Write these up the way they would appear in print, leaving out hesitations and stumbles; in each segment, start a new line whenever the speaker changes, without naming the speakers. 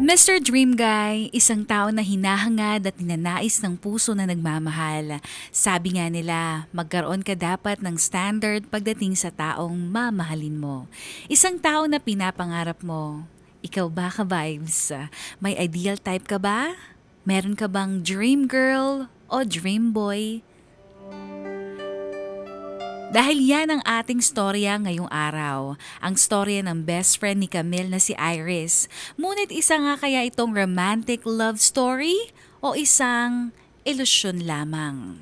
Mr. Dream Guy, isang tao na hinahangad at ninanais ng puso na nagmamahal. Sabi nga nila, magkaroon ka dapat ng standard pagdating sa taong mamahalin mo. Isang tao na pinapangarap mo. Ikaw ba ka-vibes? May ideal type ka ba? Meron ka bang dream girl o dream boy? Dahil yan ang ating storya ngayong araw. Ang storya ng best friend ni Camille na si Iris. Ngunit isa nga kaya itong romantic love story o isang ilusyon lamang?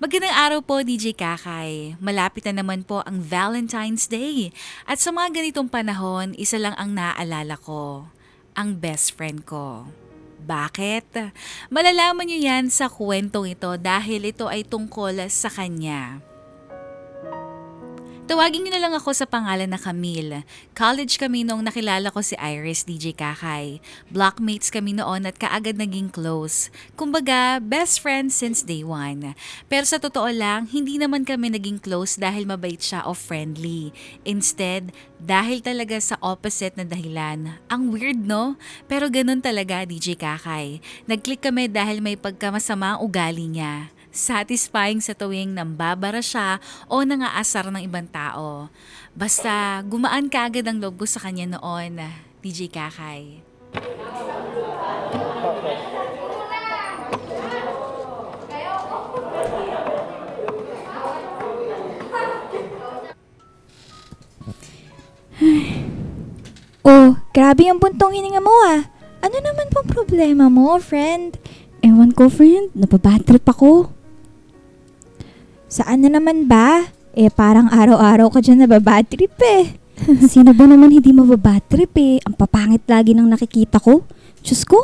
Magandang araw po, DJ Kakay. Malapit na naman po ang Valentine's Day. At sa mga ganitong panahon, isa lang ang naaalala ko. Ang best friend ko. Bakit? Malalaman niyo yan sa kwentong ito dahil ito ay tungkol sa kanya. Tawagin niyo na lang ako sa pangalan na Camille. College kami noong nakilala ko si Iris, DJ Kakay. Blockmates kami noon at kaagad naging close. Kumbaga, best friends since day one. Pero sa totoo lang, hindi naman kami naging close dahil mabait siya o friendly. Instead, dahil talaga sa opposite na dahilan. Ang weird, no? Pero ganun talaga, DJ Kakay. Nag-click kami dahil may pagkamasama ang ugali niya. Satisfying sa tuwing nambabara siya o nangaasar ng ibang tao. Basta gumaan kaagad ang loob ko sa kanya noon, DJ Kakay.
Oh, grabe yung buntong hininga mo ah. Ano naman pong problema mo, friend?
Ewan ko, friend. Napabatrip ako.
Saan na naman ba? Parang araw-araw ka dyan nababatrip eh.
Sino ba naman hindi mababatrip eh? Ang papangit lagi ng nakikita ko. Diyos ko,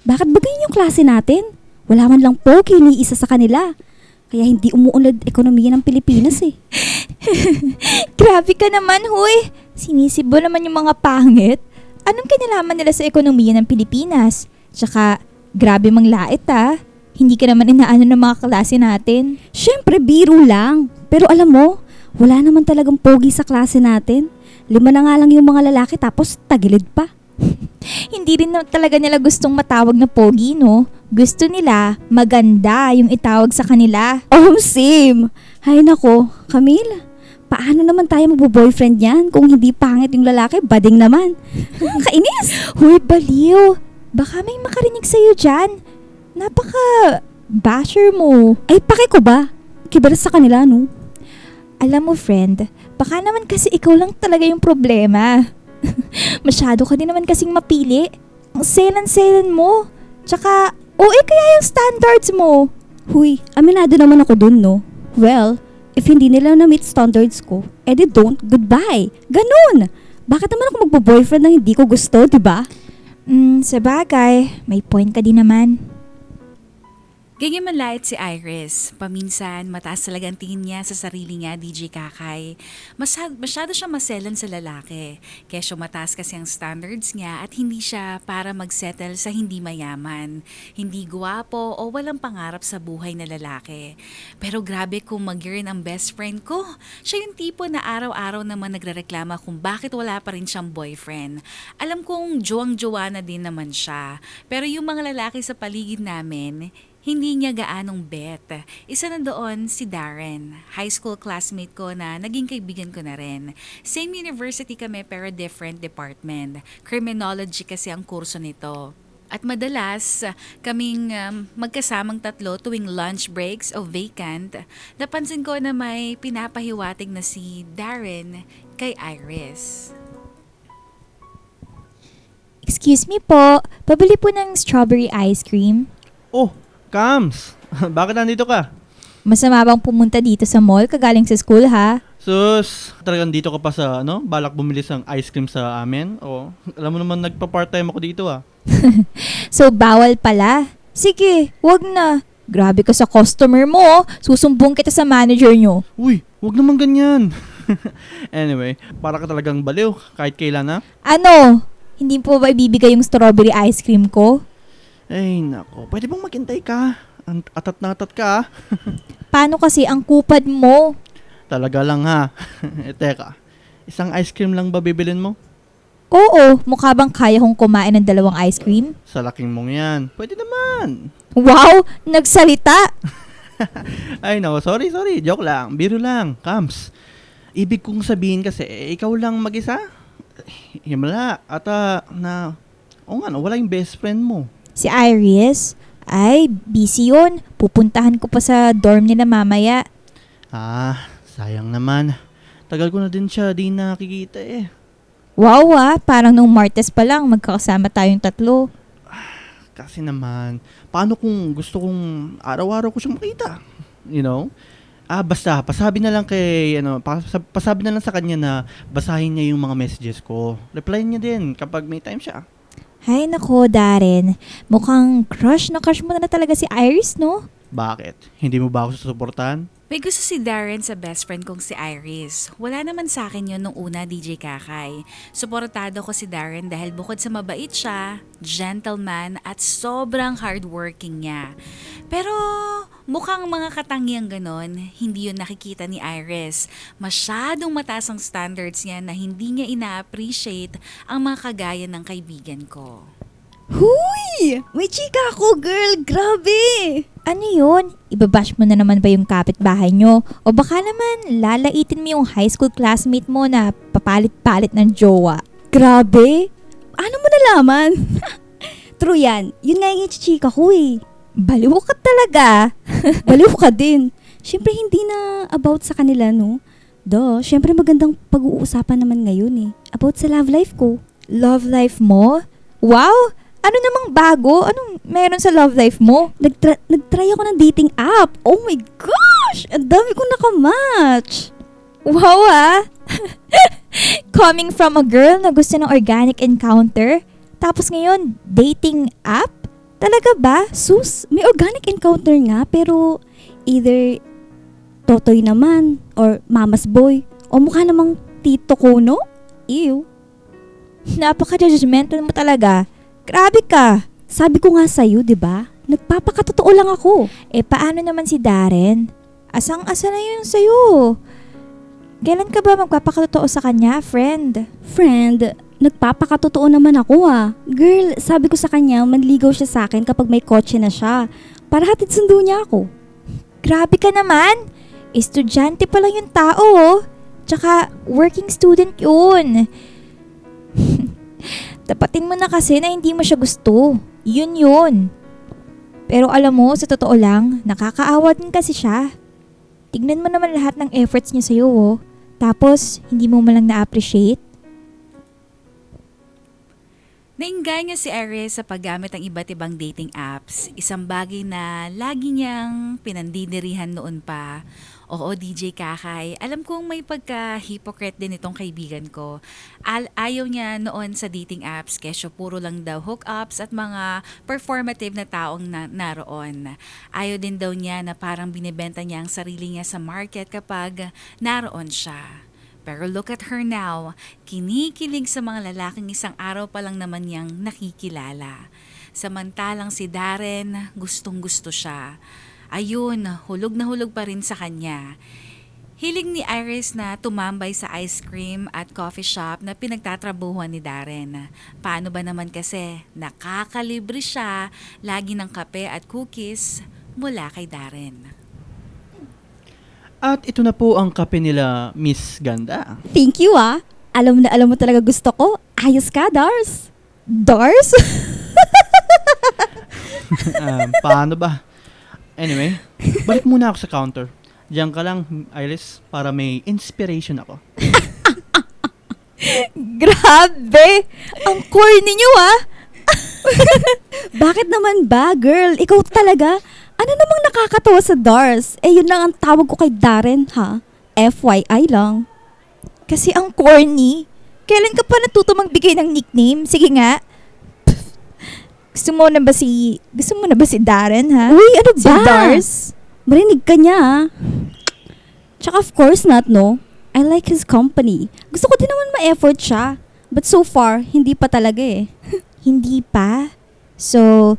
bakit ba ganyan yung klase natin? Wala man lang pogi ni isa sa kanila. Kaya hindi umuunlad ekonomiya ng Pilipinas eh.
Grabe ka naman, huy. Sinisibo naman yung mga pangit. Anong kinalaman nila sa ekonomiya ng Pilipinas? Tsaka, grabe mang lait ah. Hindi ka naman inaano ng mga klase natin.
Siyempre, biro lang. Pero alam mo, wala naman talagang pogi sa klase natin. 5 na nga lang yung mga lalaki tapos tagilid pa.
Hindi rin talaga nila gustong matawag na pogi, no? Gusto nila maganda yung itawag sa kanila.
Oh, same. Hay nako, Camille. Paano naman tayo magbo-boyfriend yan kung hindi pangit yung lalaki, bading naman. Kainis.
Huy, baliw. Baka may makarinig sa'yo dyan. Napaka-basher mo.
Ay, paki ko ba? Kibaras sa kanila, no?
Alam mo, friend, baka naman kasi ikaw lang talaga yung problema. Masyado ka din naman kasing mapili. Ang selan-selan mo. Tsaka, kaya yung standards mo.
Huy, aminado naman ako dun, no? Well, if hindi nila na-meet standards ko, edi don't, goodbye. Ganun! Bakit naman ako magbo-boyfriend na hindi ko gusto, diba?
Sa bagay, may point ka din naman.
Ganyan manlait si Iris. Paminsan, mataas talaga ang tingin niya sa sarili niya, DJ Kakay. Masyado siya maselan sa lalaki. Kesyo mataas kasi ang standards niya at hindi siya para magsettle sa hindi mayaman, hindi guwapo o walang pangarap sa buhay na lalaki. Pero grabe kung mag-yearn ang best friend ko. Siya yung tipo na araw-araw naman nagrereklama kung bakit wala pa rin siyang boyfriend. Alam kong jowa na din naman siya. Pero yung mga lalaki sa paligid namin, hindi niya gaanong bet. Isa na doon si Darren, high school classmate ko na naging kaibigan ko na rin. Same university kami pero different department. Criminology kasi ang kurso nito. At madalas, kaming magkasamang tatlo tuwing lunch breaks o vacant, napansin ko na may pinapahiwatig na si Darren kay Iris.
Excuse me po, pabili po ng strawberry ice cream.
Oh, Kams! Bakit nandito ka?
Masama bang pumunta dito sa mall kagaling sa school ha?
Sus, talagang dito ka pa sa, balak bumili ng ice cream sa amin? O, alam mo naman nagpa-part-time ako dito ah.
So bawal pala? Sige, wag na. Grabe ka sa customer mo oh. Susumbong kita sa manager nyo.
Uy, wag naman ganyan. Anyway, para ka talagang baliw kahit kailan na.
Ano? Hindi po ba ibibigay yung strawberry ice cream ko?
Ay nako, pwede bang maghintay ka? Atat na atat ka ah.
Paano kasi ang kupad mo?
Talaga lang ha. Teka, isang ice cream lang ba bibilin mo?
Oo, mukha bang kaya kong kumain ng 2 ice cream?
Sa laking mong yan. Pwede naman.
Wow! Nagsalita!
Ay no, sorry. Joke lang. Biro lang. Kams. Ibig kong sabihin kasi, ikaw lang mag-isa? Himala. At wala yung best friend mo.
Si Iris? Ay, busy yun. Pupuntahan ko pa sa dorm nila mamaya.
Sayang naman. Tagal ko na din siya di nakikita eh.
Wow parang nung Martes pa lang magkakasama tayong 3.
Kasi naman, paano kung gusto kong araw-araw ko siyang makita? You know? Basta, pasabi na lang pasabi na lang sa kanya na basahin niya yung mga messages ko. Replyin niya din kapag may time siya.
Hay nako, Darren. Mukhang crush na crush mo na talaga si Iris, no?
Bakit? Hindi mo ba ako susuportahan?
May gusto si Darren sa best friend kong si Iris. Wala naman sa akin yun nung una, DJ Kakay. Suportado ko si Darren dahil bukod sa mabait siya, gentleman at sobrang hardworking niya. Pero mukhang mga katangiang ganon, hindi yun nakikita ni Iris. Masyadong mataas ang standards niya na hindi niya ina-appreciate ang mga kagaya ng kaibigan ko.
Huy! May chika ako, girl! Grabe!
Ano yun? Ibabash mo na naman ba yung kapitbahay nyo? O baka naman lalaitin mo yung high school classmate mo na papalit-palit ng jowa?
Grabe! Ano mo nalaman? True yan. Yun nga yung chika ko eh.
Baliw ka talaga.
Baliw ka din. Siyempre hindi na about sa kanila, no? Siyempre magandang pag-uusapan naman ngayon eh. About sa love life ko.
Love life mo? Wow! Ano namang bago? Anong meron sa love life mo?
Nag-try ako ng dating app. Oh my gosh! Ang dami kong nakamatch.
Wow Coming from a girl na gusto ng organic encounter, tapos ngayon, dating app? Talaga ba?
Sus, may organic encounter nga pero either Totoy naman or Mama's Boy o mukha namang Tito Kono. Ew.
Napaka-judgmental mo talaga. Grabe ka.
Sabi ko nga sa'yo, di ba? Nagpapakatotoo lang ako.
Paano naman si Darren? Asang-asa na yun sa'yo. Kailan ka ba magpapakatotoo sa kanya, friend?
Friend, nagpapakatotoo naman ako ah. Girl, sabi ko sa kanya, manligaw siya sa akin kapag may kotse na siya. Para hatid sundo niya ako.
Grabe ka naman. Estudyante pa lang yung tao, oh. Tsaka, working student yun. Tapatin mo na kasi na hindi mo siya gusto. Yun. Pero alam mo, sa totoo lang, nakakaawa din kasi siya. Tignan mo naman lahat ng efforts niya sa'yo, oh. Tapos, hindi mo malang na-appreciate.
Nainganyo si Iris sa paggamit ng iba't ibang dating apps. Isang bagay na lagi niyang pinandidirihan noon pa. Oo, DJ Kakay, alam kong may pagka-hypocrite din itong kaibigan ko. Ayaw niya noon sa dating apps kesyo puro lang daw hookups at mga performative na taong naroon. Ayaw din daw niya na parang binibenta niya ang sarili niya sa market kapag naroon siya. Pero look at her now, kinikilig sa mga lalaking isang araw pa lang naman niyang nakikilala. Samantalang si Darren, gustong-gusto siya. Ayun, hulog na hulog pa rin sa kanya. Hilig ni Iris na tumambay sa ice cream at coffee shop na pinagtatrabuhan ni Darren. Paano ba naman kasi nakakalibre siya lagi ng kape at cookies mula kay Darren.
At ito na po ang kape nila, Miss Ganda.
Thank you ah. Alam mo talaga gusto ko. Ayos ka, Dars.
Dars?
Paano ba? Anyway, balik muna ako sa counter. Diyan ka lang, Iris, para may inspiration ako.
Grabe! Ang corny niyo ah!
Bakit naman ba, girl? Ikaw talaga? Ano namang nakakatawa sa Dars? Yun lang ang tawag ko kay Darren, ha? FYI lang.
Kasi ang corny. Kailan ka pa natuto magbigay ng nickname? Sige nga. Gusto mo na ba si Darren, ha?
Uy, ano
Si
ba?
Dars?
Marinig ka niya, ha? Tsaka of course not, no? I like his company. Gusto ko din naman ma-effort siya. But so far, hindi pa talaga eh.
Hindi pa? So,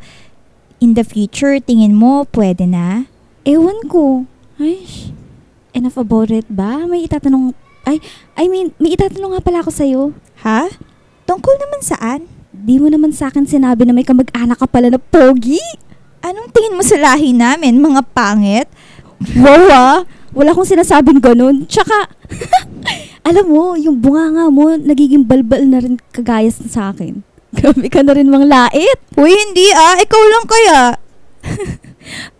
in the future, tingin mo, pwede na?
Ewan ko. Ay, enough about it ba? May itatanong nga pala ako sa'yo.
Ha? Tungkol naman saan?
Di mo naman sa akin sinabi na may kamag-anak ka pala na pogi.
Anong tingin mo sa lahi namin, mga pangit?
Wow ah! Wala akong sinasabing ganun. Tsaka, alam mo, yung bunganga mo, nagiging balbal na rin kagayas na sa akin. Grabe ka na rin mang lait.
Uy, hindi ikaw lang kaya.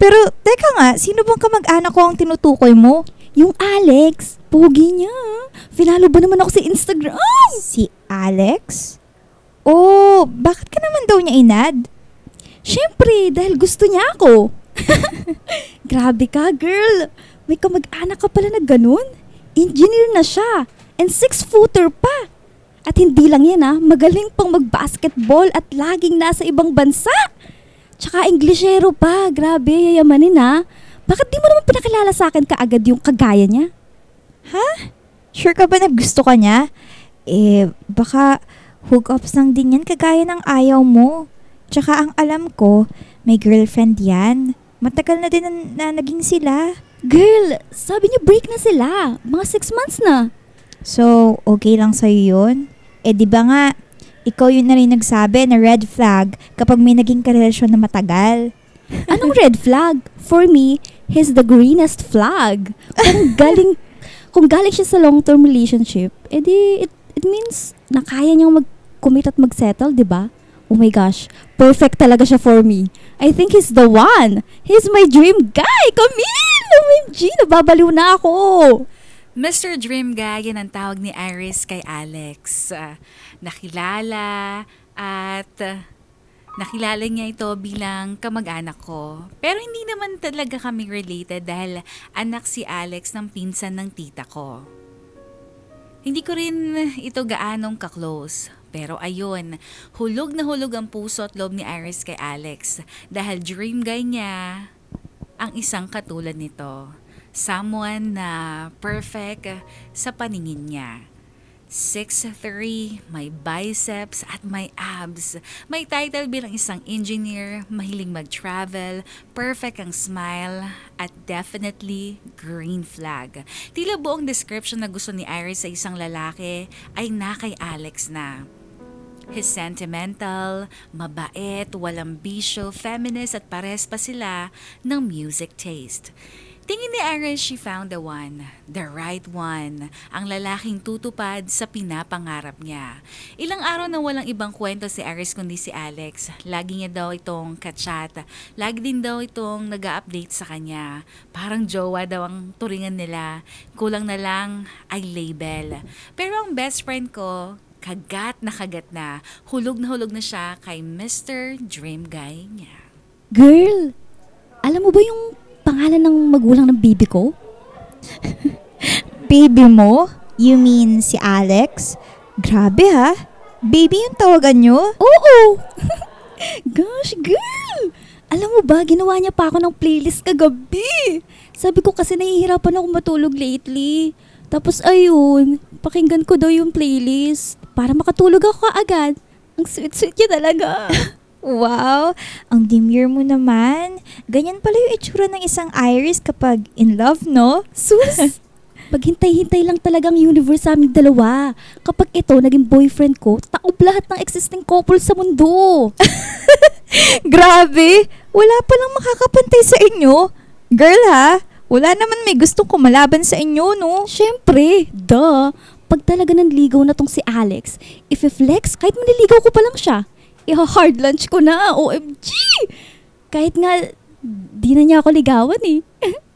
Pero, teka nga, sino bang kamag-anak ko ang tinutukoy mo?
Yung Alex, pogi niya. Finalo ba naman ako sa Instagram?
Si Alex? Oh, bakit ka naman daw niya inad?
Siyempre, dahil gusto niya ako. Grabe ka, girl. May kamag-anak ka pala na ganun. Engineer na siya. And 6-footer pa. At hindi lang yan magaling pang mag-basketball at laging nasa ibang bansa. Tsaka Englishero pa. Grabe, yayamanin Bakit di mo naman pinakilala sa akin kaagad yung kagaya niya?
Sure ka ba na gusto ka niya? Baka hookups lang din yan kagaya ng ayaw mo. Tsaka ang alam ko, may girlfriend yan. Matagal na din na naging sila.
Girl, sabi niya break na sila. Mga 6 months na.
So, okay lang sa'yo yun? Di ba nga, ikaw yun na rin nagsabi na red flag kapag may naging karelasyon na matagal.
Anong red flag? For me, he's the greenest flag. Kung galing siya sa long-term relationship, it means na kaya niyang mag-commit at mag-settle, di ba? Oh my gosh, perfect talaga siya for me. I think he's the one. He's my dream guy. Camille! OMG, nababaliw na ako.
Mr. Dream Guy, yan ang tawag ni Iris kay Alex. Nakilala niya ito bilang kamag-anak ko. Pero hindi naman talaga kami related dahil anak si Alex ng pinsan ng tita ko. Hindi ko rin ito gaanong ka-close. Pero ayun, hulog na hulog ang puso at loob ni Iris kay Alex dahil dream guy niya ang isang katulad nito. Someone na perfect sa paningin niya. 6'3", may biceps at may abs. May title bilang isang engineer, mahiling mag-travel, perfect ang smile, at definitely green flag. Tila buong description na gusto ni Iris sa isang lalaki ay na kay Alex na. He's sentimental, mabait, walang bisyo, feminist at pares pa sila ng music taste. Tingin ni Iris she found the one, the right one, ang lalaking tutupad sa pinapangarap niya. Ilang araw na walang ibang kwento si Iris kundi si Alex. Lagi niya daw itong kachat, lagi din daw itong nag-update sa kanya. Parang jowa daw ang turingan nila, kulang na lang ay label. Pero ang best friend ko, kagat na hulog na siya kay Mr. Dream Guy niya.
Girl, alam mo ba yung pangalan ng magulang ng baby ko?
Baby mo? You mean si Alex? Grabe Baby yung tawagan nyo?
Oo! Gosh, girl! Alam mo ba, ginawa niya pa ako ng playlist kagabi. Sabi ko kasi nahihirapan ako matulog lately. Tapos ayun, pakinggan ko daw yung playlist para makatulog ako kaagad. Ang sweet-sweet niya talaga.
Wow, ang demure mo naman. Ganyan pala yung itsura ng isang Iris kapag in love, no?
Sus! Paghintay-hintay lang talagang universe sa aming dalawa. Kapag ito naging boyfriend ko, taob lahat ng existing couple sa mundo.
Grabe, wala palang makakapantay sa inyo. Girl wala naman may gustong kumalaban sa inyo, no?
Siyempre, pag talaga nanligaw na tong si Alex, if-flex, kahit maniligaw ko pa lang siya, hard lunch ko na, OMG! Kahit nga, di na niya ako ligawan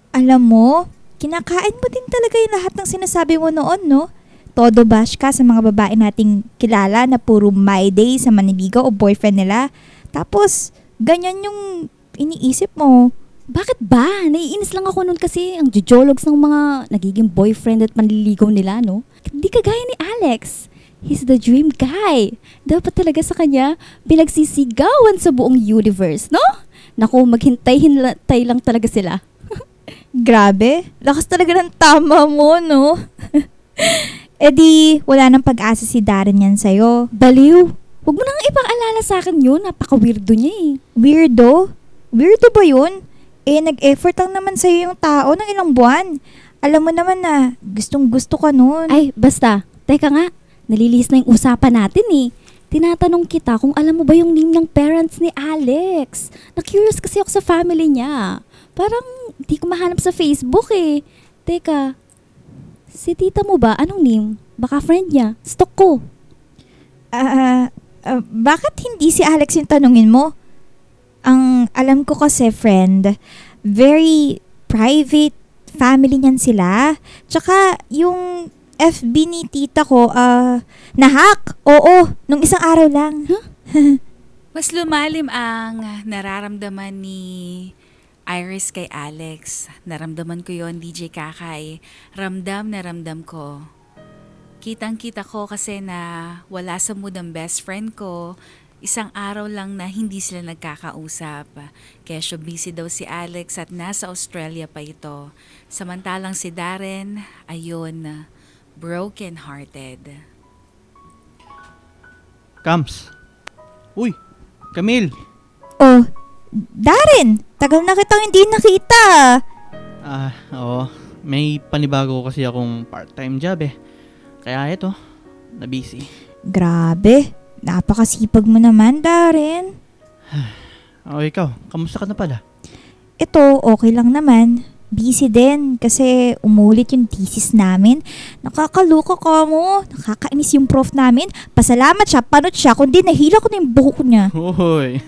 Alam mo, kinakain mo din talaga yung lahat ng sinasabi mo noon, no? Todo bash ka sa mga babae nating kilala na puro my day sa maniligaw o boyfriend nila. Tapos, ganyan yung iniisip mo.
Bakit ba? Naiinis lang ako nun kasi ang jojologs ng mga nagiging boyfriend at manliligaw nila, no? Hindi kagaya ni Alex. He's the dream guy. Dapat talaga sa kanya pinagsisigawan sa buong universe, no? Naku, maghintay-hintay lang talaga sila.
Grabe, lakas talaga ng tama mo, no? Di, wala nang pag-asa si Darren yan sa'yo.
Baliw. Huwag mo nang ipaalala sa akin yun. Napaka-weirdo niya
Weirdo? Weirdo ba yun? Nag-effort lang naman sa'yo yung tao ng ilang buwan. Alam mo naman na gustong gusto ka nun.
Ay, basta. Teka nga. Nalilihis na yung usapan natin Tinatanong kita kung alam mo ba yung name ng parents ni Alex. Na-curious kasi ako sa family niya. Parang di ko mahanap sa Facebook eh. Teka, si tita mo ba? Anong name? Baka friend niya. Stalk ko.
Bakit hindi si Alex yung tanungin mo? Ang alam ko kasi, friend, very private family niyan sila. Tsaka yung FB ni tita ko, na-hack. Oo, nung isang araw lang.
Mas lumalim ang nararamdaman ni Iris kay Alex. Naramdaman ko yon, DJ Kakay. Ramdam na ramdam ko. Kitang-kita ko kasi na wala sa mood ang best friend ko. Isang araw lang na hindi sila nagkakausap. Kesyo busy daw si Alex at nasa Australia pa ito. Samantalang si Darren, ayun, broken-hearted.
Kams. Uy, Camille.
Oh, Darren, tagal na kitang hindi nakita.
Oo. May panibago kasi akong part-time job eh. Kaya eto, na-busy.
Grabe, napakasipag mo naman, Darren.
O ikaw, kamusta ka na pala?
Ito, okay lang naman. Busy din kasi umulit yung thesis namin. Nakakaluka ka mo. Nakakainis yung prof namin. Pasalamat siya, panot siya, kundi nahila ko na yung buhok niya.
Hoy,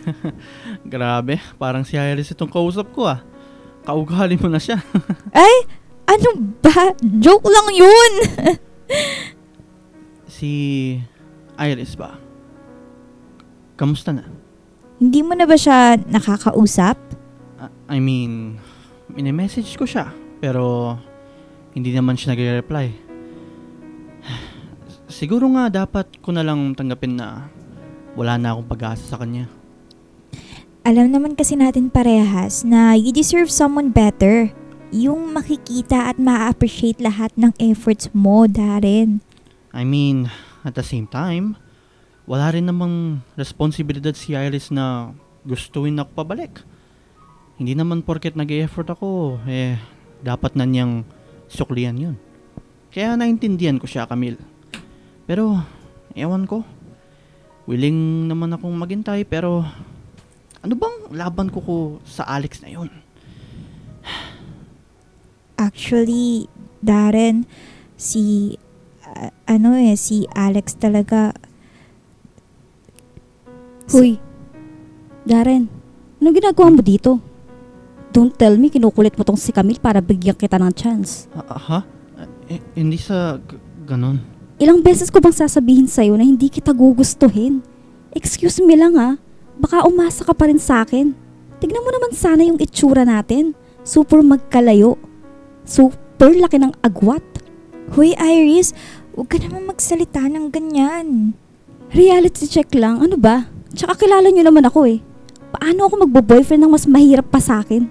grabe. Parang si Iris itong kausap ko ah. Kaugali mo na siya.
Ay, ano ba? Joke lang yun.
Si Iris ba? Kamusta na?
Hindi mo na ba siya nakakausap?
I mean, mini-message ko siya. Pero, hindi naman siya nag-reply. Siguro nga dapat ko na lang tanggapin na wala na akong pag-asa sa kanya.
Alam naman kasi natin parehas na you deserve someone better. Yung makikita at ma-appreciate lahat ng efforts mo, Darren.
I mean, at the same time, wala rin namang responsibilidad si Iris na gustuin ako pabalik. Hindi naman porket nag-e-effort ako, dapat na niyang suklian yun. Kaya naintindihan ko siya, Camille. Pero, ewan ko. Willing naman akong maghintay, pero ano bang laban ko sa Alex na yun?
Actually, Darren, si Alex talaga.
Hoy, Darren, anong ginagawa mo dito? Don't tell me kinukulit mo tong si Camille para bigyan kita ng chance.
Ha? Hindi sa ganon.
Ilang beses ko bang sasabihin sa'yo na hindi kita gugustuhin? Excuse me lang baka umasa ka pa rin sa akin. Tignan mo naman sana yung itsura natin. Super magkalayo. Super laki ng agwat.
Hoy, Iris, huwag ka naman magsalita ng ganyan.
Reality check lang, ano ba? Tsaka kilala nyo naman ako Paano ako magbo-boyfriend ng mas mahirap pa sa akin?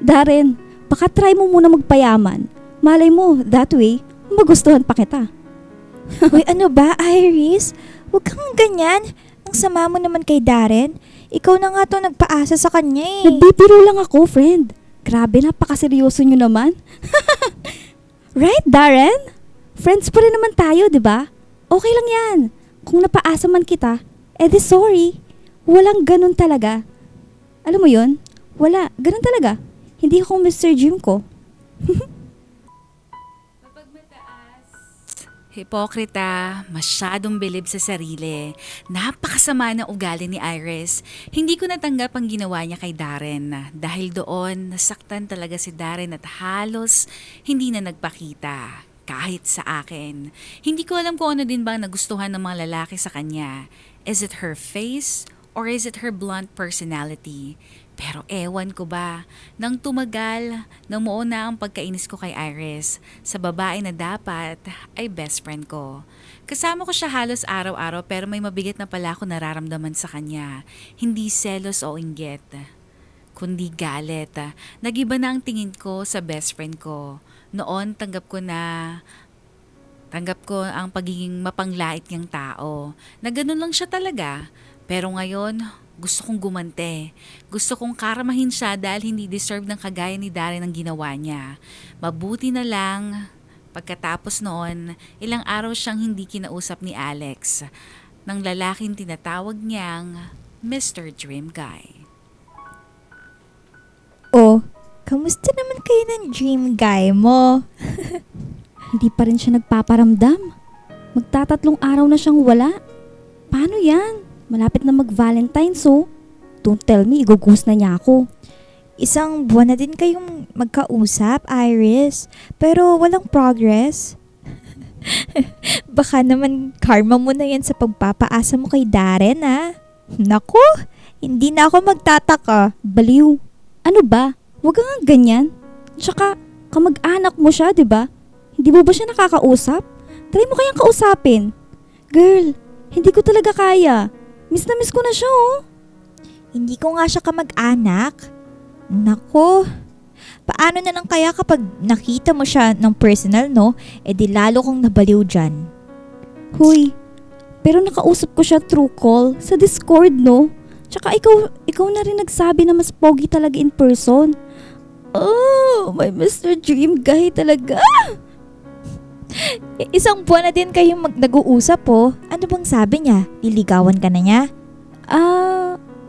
Darren, baka try mo muna magpayaman. Malay mo, that way, magustuhan pa kita.
Hoy, ano ba, Iris? Huwag kang ganyan. Ang sama mo naman kay Darren. Ikaw na nga to nagpaasa sa kanya
Nagbibiro lang ako, friend. Grabe, napakaseryoso nyo naman. Right, Darren? Friends pa rin naman tayo, di ba? Okay lang yan. Kung napaasa man kita, edi sorry. Walang ganun talaga. Alam mo yun? Wala. Ganun talaga. Hindi ako Mr. Jim ko.
Hipokrita, masyadong bilib sa sarili. Napakasama ng ugali ni Iris. Hindi ko natanggap ang ginawa niya kay Darren. Dahil doon, nasaktan talaga si Darren at halos hindi na nagpakita. Kahit sa akin. Hindi ko alam kung ano din bang nagustuhan ng mga lalaki sa kanya. Is it her face or is it her blunt personality? Pero ewan ko ba, nang tumagal, namuo na ang pagkainis ko kay Iris sa babae na dapat ay best friend ko. Kasama ko siya halos araw-araw pero may mabigat na pala ako nararamdaman sa kanya. Hindi selos o inggit, kundi galit. Nagiba na ang tingin ko sa best friend ko. Noon tanggap ko ang pagiging mapanglait niyang tao. Na ganun lang siya talaga. Pero ngayon, gusto kong gumante. Gusto kong karamahin siya dahil hindi deserve ng kagaya ni Darren ang ginawa niya. Mabuti na lang, pagkatapos noon, ilang araw siyang hindi kinausap ni Alex. ng lalaking tinatawag niyang Mr. Dream Guy.
Oh, kamusta naman kayo ng dream guy mo?
Hindi pa rin siya nagpaparamdam. Magtatatlong araw na siyang wala. Paano yan? Malapit na mag-Valentine's, oh. Don't tell me, igugos na niya ako.
Isang buwan na din kayong magkausap, Iris, pero walang progress. Baka naman karma mo na yan sa pagpapaasa mo kay Darren, ha? Naku, hindi na ako magtataka.
Baliw. Ano ba? Huwag ka nga ganyan. Tsaka, kamag-anak mo siya, di ba? Hindi mo ba siya nakakausap? Try mo kayang kausapin. Girl, hindi ko talaga kaya. Miss na miss ko na siya, oh.
Hindi ko nga siya kamag-anak. Naku, paano na lang kaya kapag nakita mo siya ng personal, no? E di lalo kong nabaliw dyan.
Huy, pero nakausap ko siya through call sa Discord, no? Tsaka ikaw na rin nagsabi na mas pogi talaga in person. Oh, my Mr. Dream Guy talaga.
Isang buwan na din kayong nag-uusap, oh. Ano bang sabi niya? Liligawan ka na niya?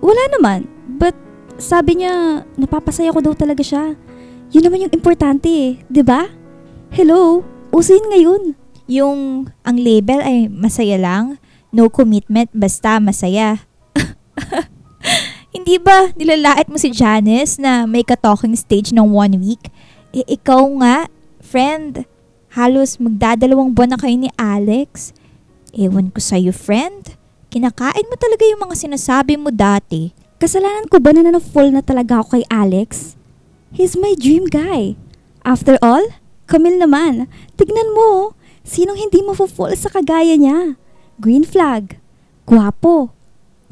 Wala naman. But sabi niya, napapasaya ko daw talaga siya. Yun naman yung importante eh, di ba? Hello, uso yun ngayon.
Yung ang label ay masaya lang, no commitment, basta masaya. Hindi ba nilalait mo si Janice na may ka-talking stage ng 1 week? Eh ikaw nga, friend, halos magdadalawang buwan na kayo ni Alex. Ewan ko sa'yo, friend. Kinakain mo talaga yung mga sinasabi mo dati.
Kasalanan ko ba na na-fall na talaga ako kay Alex? He's my dream guy. After all, Camille naman. Tignan mo, sinong hindi mafo-fall sa kagaya niya? Green flag. Guwapo.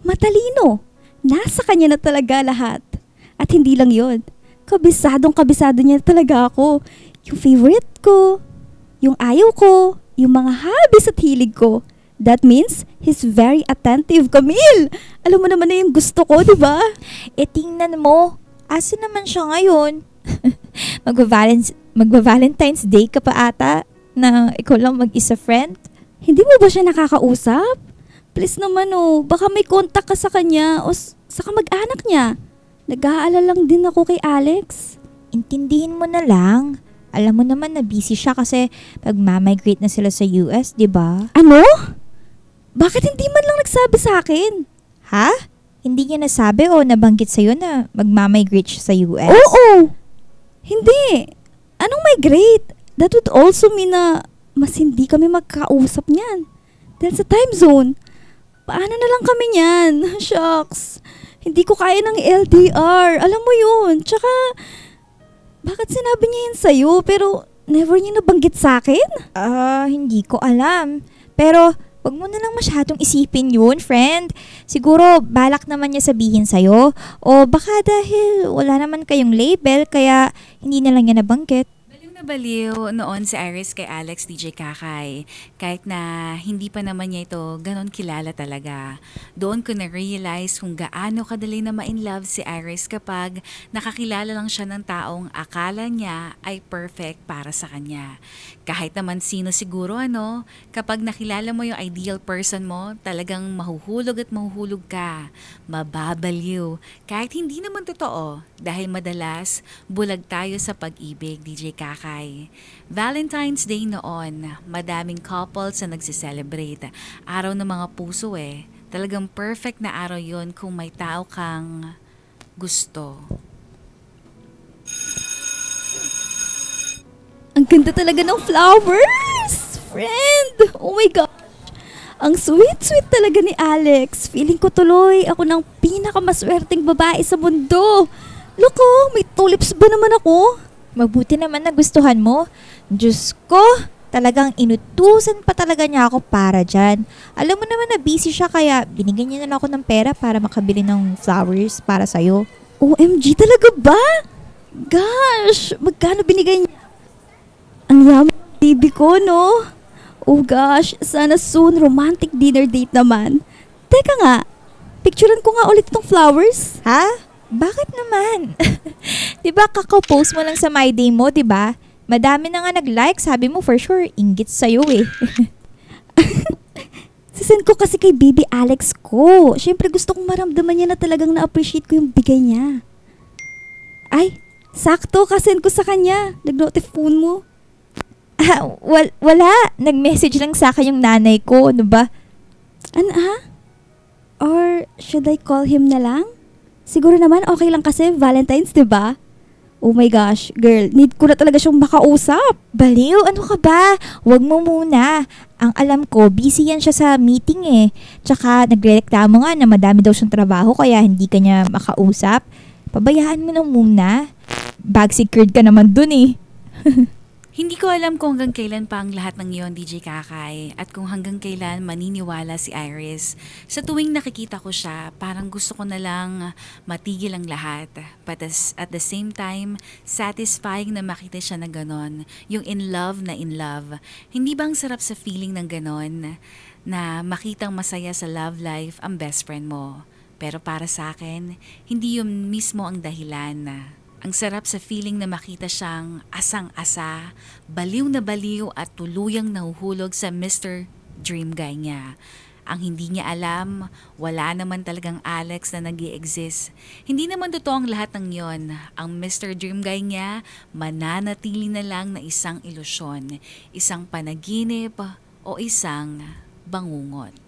Matalino. Nasa kanya na talaga lahat. At hindi lang yon. Kabisado niya talaga ako. Yung favorite ko, yung ayaw ko, yung mga hobbies at hilig ko. That means, he's very attentive, Camille. Alam mo naman na yung gusto ko, di ba?
Eh tingnan mo, asan naman siya ngayon? Magva-Valentine's Day ka pa ata na ikaw lang mag-isa, friend?
Hindi mo ba siya nakakausap? Please naman oh, baka may contact ka sa kanya o sa kamag-anak niya. Nag-aalala lang din ako kay Alex.
Intindihin mo na lang. Alam mo naman na busy siya kasi pag-migrate na sila sa US, di ba?
Ano? Bakit hindi man lang nagsabi sa akin?
Ha? Hindi niya nasabi o nabanggit sa'yo na mag-migrate siya sa US?
Oo! Hindi! Anong migrate? That would also mean na mas hindi kami magkausap niyan. Dahil sa time zone. Paano na lang kami niyan? Shucks. Hindi ko kaya ng LDR. Alam mo yun. Tsaka, bakit sinabi niya yun sa'yo pero never niya nabanggit sa akin?
Hindi ko alam. Pero, wag mo na lang masyadong isipin yun, friend. Siguro, balak naman niya sabihin sa'yo. O baka dahil wala naman kayong label, kaya hindi na lang niya nabanggit.
Baliw noon si Iris kay Alex DJ Kakay. Kahit na hindi pa naman niya ito ganon kilala talaga. Doon ko na-realize kung gaano kadali na ma-inlove si Iris kapag nakakilala lang siya ng taong akala niya ay perfect para sa kanya. Kahit naman sino siguro kapag nakilala mo yung ideal person mo, talagang mahuhulog at mahuhulog ka. Mababaliw. Kahit hindi naman totoo. Dahil madalas, bulag tayo sa pag-ibig, DJ Kakay. Valentine's Day noon, madaming couples na nagsiselebrate. Araw ng mga puso Talagang perfect na araw yon kung may tao kang gusto.
Ang ganda talaga ng flowers! Friend! Oh my God! Ang sweet-sweet talaga ni Alex. Feeling ko tuloy ako ng pinakamaswerteng babae sa mundo. Look may tulips ba naman ako?
Mabuti naman na gustuhan mo. Diyos ko, talagang inutusan pa talaga niya ako para dyan. Alam mo naman na busy siya kaya binigyan niya na lang ako ng pera para makabili ng flowers para sa'yo.
OMG talaga ba? Gosh, magkano binigay niya? Ang yaman ng TV ko, no? Oh gosh, sana soon romantic dinner date naman. Teka nga, picturean ko nga ulit itong flowers.
Ha? Bakit naman? Diba kakapost mo lang sa My Day mo, diba? Madami na nga nag-like, sabi mo for sure, inggit sa'yo
Sisend ko kasi kay baby Alex ko. Siyempre gusto kong maramdaman niya na talagang na-appreciate ko yung bigay niya. Ay, sakto kasend ko sa kanya. Nag-notif phone mo.
Wala. Nag-message lang sa akin yung nanay ko. Ano ba?
Ano Or should I call him na lang? Siguro naman okay lang kasi Valentine's, 'di ba? Oh my gosh, girl, need ko na talaga siyang makausap.
Baliw, ano ka ba? Huwag mo muna. Ang alam ko, busy yan siya sa meeting eh. Tsaka nagrereklamo nga na madami daw siyang trabaho kaya hindi ka niya makausap. Pabayaan mo na muna. Bag secured ka naman dun eh.
Hindi ko alam kung hanggang kailan pa ang lahat ng iyon, DJ Kakay, at kung hanggang kailan maniniwala si Iris. Sa tuwing nakikita ko siya, parang gusto ko na lang matigil ang lahat. But at the same time, satisfying na makita siya na ganon, yung in love na in love. Hindi ba ang sarap sa feeling ng ganon, na makitang masaya sa love life ang best friend mo? Pero para sa akin, hindi yun mismo ang dahilan. Ang sarap sa feeling na makita siyang asang-asa, baliw na baliw at tuluyang nahuhulog sa Mr. Dream Guy niya. Ang hindi niya alam, wala naman talagang Alex na nag-i-exist. Hindi naman totoo ang lahat ng yon. Ang Mr. Dream Guy niya, mananatili na lang na isang ilusyon, isang panaginip o isang bangungot.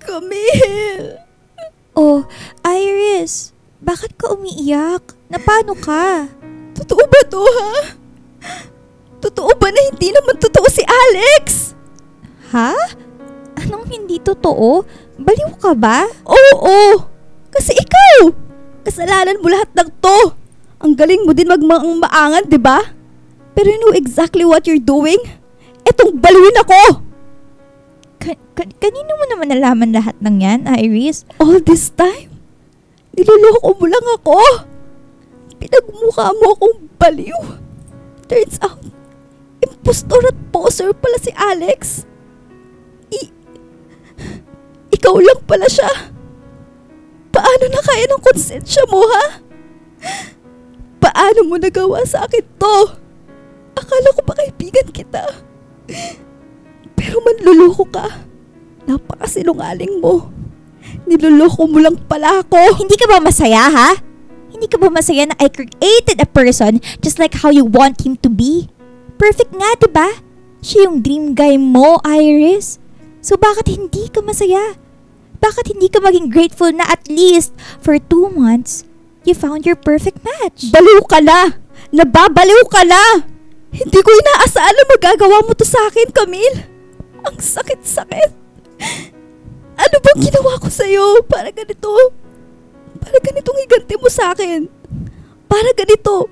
Camille!
Oh, Iris, bakit ka umiiyak? Napano ka?
Totoo ba to, ha? Totoo ba na hindi naman totoo si Alex?
Ha? Anong hindi totoo? Baliw ka ba?
Oo! Kasi ikaw! Kasalanan mo lahat ng to! Ang galing mo din magmaang-maangan, di ba? Pero you know exactly what you're doing? Etong baluin ako!
Kanino mo naman nalaman lahat ng yan, Iris?
All this time, niloloko mo lang ako. Pinagmukha mo akong baliw. Turns out, impostor at poser pala si Alex. Ikaw lang pala siya. Paano na kaya ng konsensya mo, ha? Paano mo nagawa sa akin to? Akala ko ba kaibigan kita? Pero manluloko ka. Napakasinungaling mo. Niloloko mo lang pala ako.
Hindi ka ba masaya, ha? Hindi ka ba masaya na I created a person just like how you want him to be? Perfect nga, diba? Siya yung dream guy mo, Iris. So bakit hindi ka masaya? Bakit hindi ka maging grateful na at least for 2 months, you found your perfect match?
Baliw ka na! Nababaliw ka na! Hindi ko inaasahan na magagawa mo to sa akin, Camille. Ang sakit-sakit. Ano bang ginawa ko sa'yo para ganito? Para ganitong higanti mo sa akin? Para ganito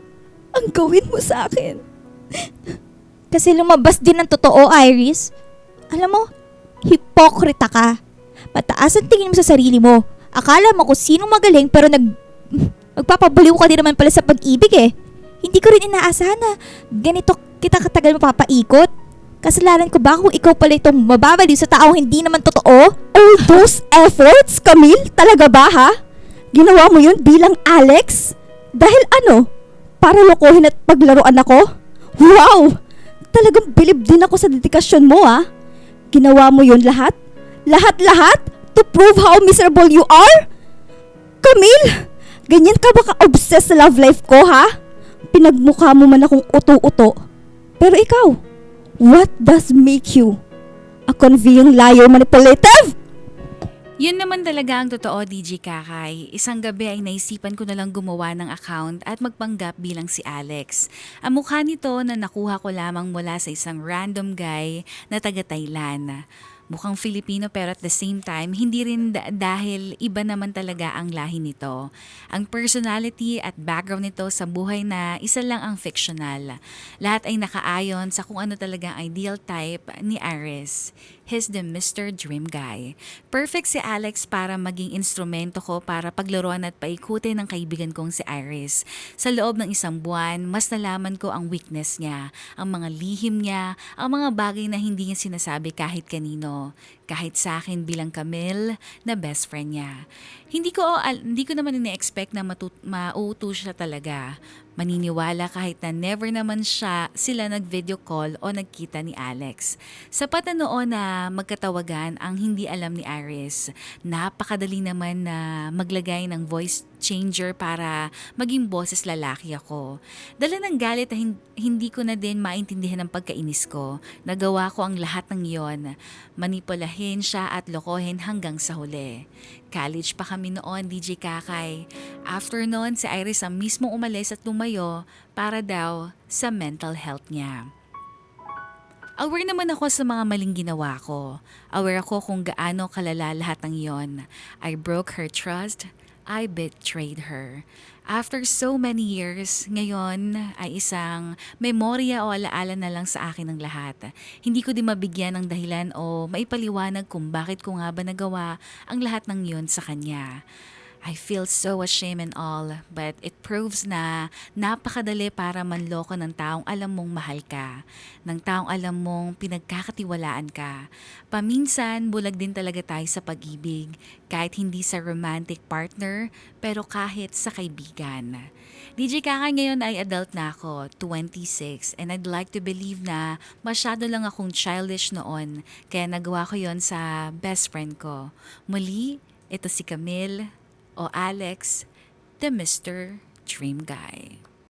ang gawin mo sa akin?
Kasi lumabas din ang totoo, Iris. Alam mo, hipokrita ka. Mataas ang tingin mo sa sarili mo. Akala mo kung sino magaling pero magpapabaliw ka din naman pala sa pag-ibig eh. Hindi ko rin inaasahan na ganito kita katagal mapapaikot. Kasalanan ko ba kung ikaw pala itong mababaliw sa taong hindi naman totoo?
All those efforts, Camille? Talaga ba, ha? Ginawa mo yun bilang Alex? Dahil ano? Para lokohin at paglaruan ako? Wow! Talagang bilib din ako sa dedikasyon mo, ha? Ginawa mo yun lahat? Lahat-lahat? To prove how miserable you are? Camille! Ganyan ka ba ka-obsessed sa love life ko, ha? Pinagmukha mo man akong uto-uto. Pero ikaw, what does make you a conveying liar manipulative?
Yun naman talaga ang totoo, DJ Kakay. Isang gabi ay naisipan ko na lang gumawa ng account at magpanggap bilang si Alex. Ang mukha nito na nakuha ko lamang mula sa isang random guy na taga-Thailand. Mukhang Filipino pero at the same time, hindi rin dahil iba naman talaga ang lahi nito. Ang personality at background nito sa buhay na isa lang ang fictional. Lahat ay nakaayon sa kung ano talaga ang ideal type ni Iris. He's the Mr. Dream Guy. Perfect si Alex para maging instrumento ko para paglaruan at paikutin ng kaibigan kong si Iris. Sa loob ng 1 buwan, mas nalaman ko ang weakness niya, ang mga lihim niya, ang mga bagay na hindi niya sinasabi kahit kanino. Kahit sa akin bilang Camille na best friend niya. Hindi ko naman ini-expect na mauuto siya talaga. Maniniwala kahit na never naman sila nag-video call o nagkita ni Alex. Sapat na noon na magkatawagan ang hindi alam ni Iris. Napakadali naman na maglagay ng voice changer para maging boses lalaki ako. Dala ng galit na hindi ko na din maintindihan ang pagkainis ko. Nagawa ko ang lahat ng iyon. Manipulahin siya at lokohin hanggang sa huli. College pa kami noon, DJ Kakay. After noon, si Iris ang mismong umalis at lumayo para daw sa mental health niya. Aware naman ako sa mga maling ginawa ko. Aware ako kung gaano kalala lahat ng iyon. I broke her trust. I betrayed her. After so many years, ngayon ay isang memorya o alaala na lang sa akin ng lahat. Hindi ko din mabigyan ng dahilan o maipaliwanag kung bakit ko nga ba nagawa ang lahat ng yun sa kanya. I feel so ashamed and all, but it proves na napakadali para manloko ng taong alam mong mahal ka, ng taong alam mong pinagkakatiwalaan ka. Paminsan, bulag din talaga tayo sa pag-ibig, kahit hindi sa romantic partner, pero kahit sa kaibigan. DJ Kakay ngayon ay adult na ako, 26, and I'd like to believe na masyado lang akong childish noon, kaya nagawa ko yon sa best friend ko. Muli, ito si Camille, o Alex, the Mr. Dream Guy.